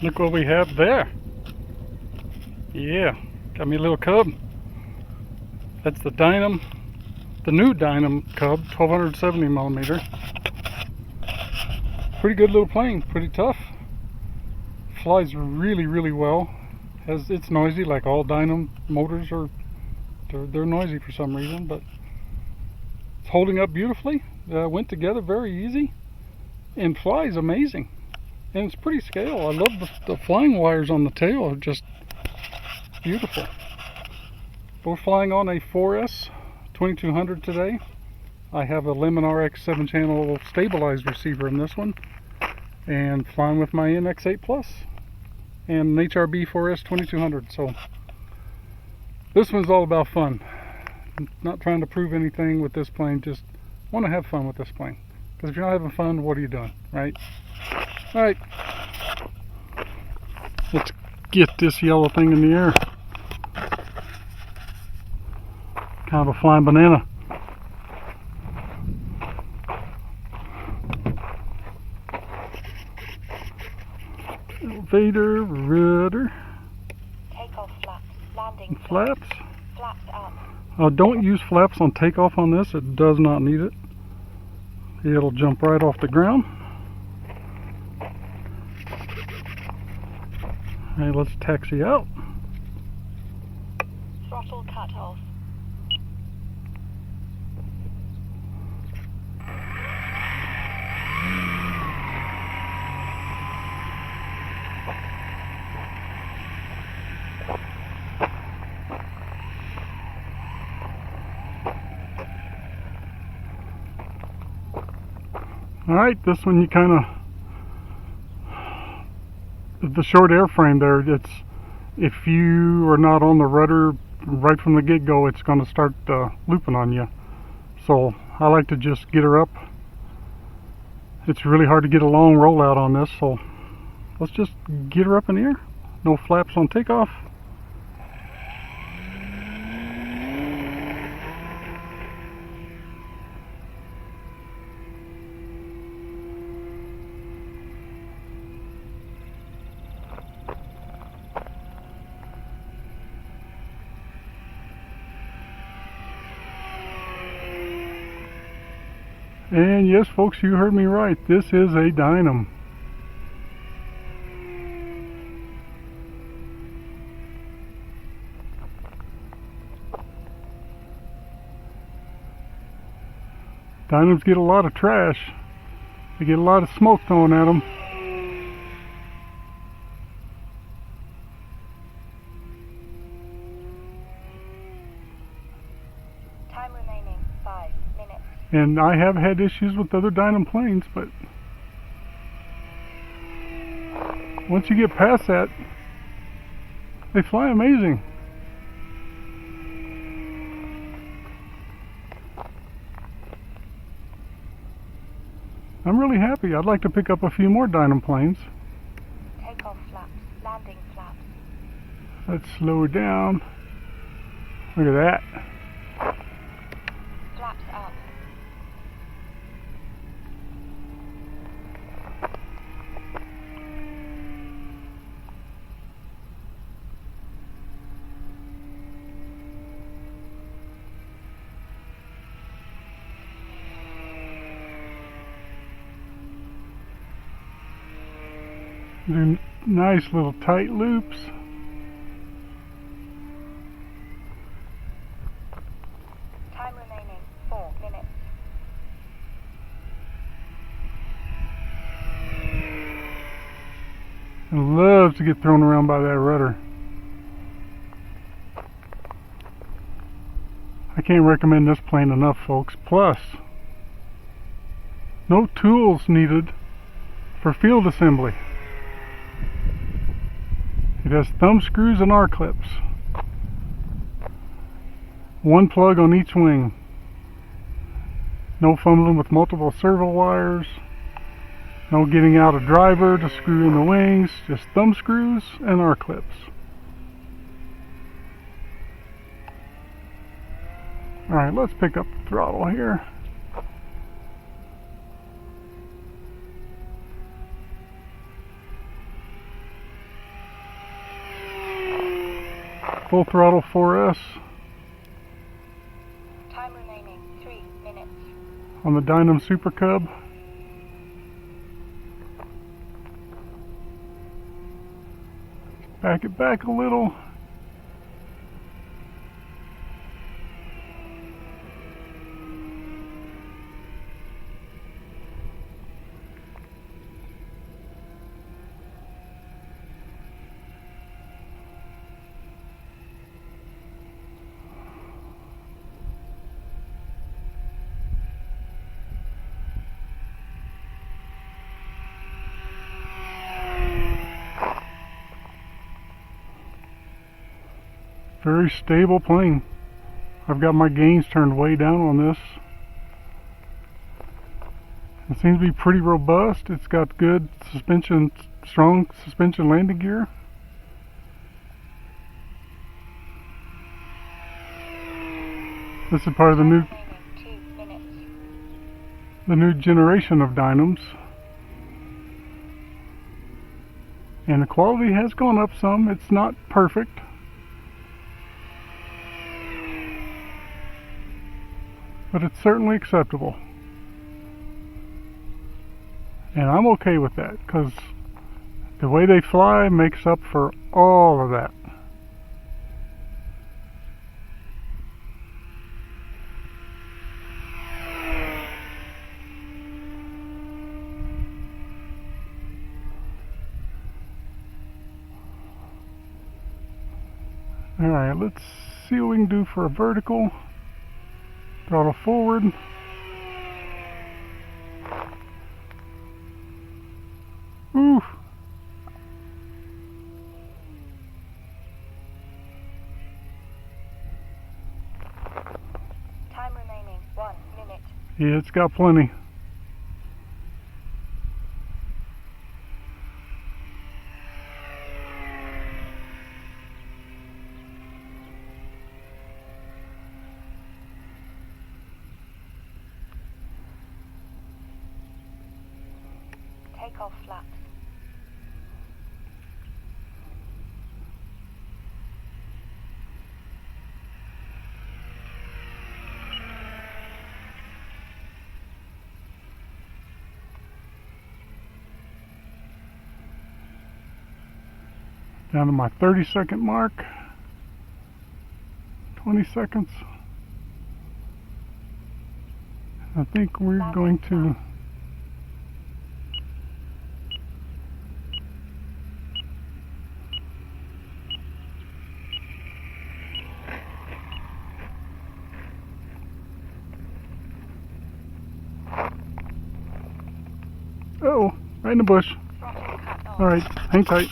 Look what we have there. Yeah, got me a little Cub. That's the Dynam, the new Dynam Cub, 1270 millimeter. Pretty good little plane, pretty tough. Flies really, really well. It's noisy, like all Dynam motors are. They're noisy for some reason, but it's holding up beautifully. Went together very easy, and flies amazing. And it's pretty scale. I love the flying wires on the tail. Are just beautiful. We're flying on a 4S 2200 today. I have a Lemon RX 7-channel stabilized receiver in this one, and flying with my NX8 Plus and an HRB 4S 2200. So this one's all about fun. I'm not trying to prove anything with this plane. Just want to have fun with this plane. Because if you're not having fun, what are you doing, right? All right, let's get this yellow thing in the air. Kind of a flying banana. Elevator, rudder. Takeoff flaps, landing flaps. Flaps up. Don't use flaps on takeoff on this. It does not need it. It'll jump right off the ground. Alright, let's taxi out. Throttle cut off. Alright, this one you kind of, the short airframe there, it's, if you are not on the rudder right from the get-go, it's going to start looping on you. So I like to just get her up. It's really hard to get a long rollout on this, so let's just get her up in the air. No flaps on takeoff. And yes, folks, you heard me right. This is a Dynam. Dynams get a lot of trash. They get a lot of smoke thrown at them. Time remaining 5 minutes. And I have had issues with other Dynam planes, but once you get past that, they fly amazing. I'm really happy. I'd like to pick up a few more Dynam planes. Takeoff flaps, landing flaps. Let's slow down. Look at that. Flaps up. Do nice little tight loops. Time remaining 4 minutes. I love to get thrown around by that rudder. I can't recommend this plane enough, folks. Plus, no tools needed for field assembly. It has thumb screws and R-clips. One plug on each wing. No fumbling with multiple servo wires. No getting out a driver to screw in the wings. Just thumb screws and R-clips. Alright, let's pick up the throttle here. Full throttle 4S Time remaining 3 minutes. on the Dynam Super Cub. Back it back a little. Very stable plane. I've got my gains turned way down on this. It seems to be pretty robust. It's got good suspension, strong suspension landing gear. This is part of the Time remaining 2 minutes. new generation of Dynams. And the quality has gone up some. It's not perfect. But it's certainly acceptable. And I'm okay with that, because the way they fly makes up for all of that. Alright, let's see what we can do for a vertical. Throttle forward. Ooh. Time remaining 1 minute. Yeah, it's got plenty. Takeoff flaps. Down to my 30-second mark. 20 seconds. I think we're going to oh, right in the bush. Throttle cut off. Alright, hang tight.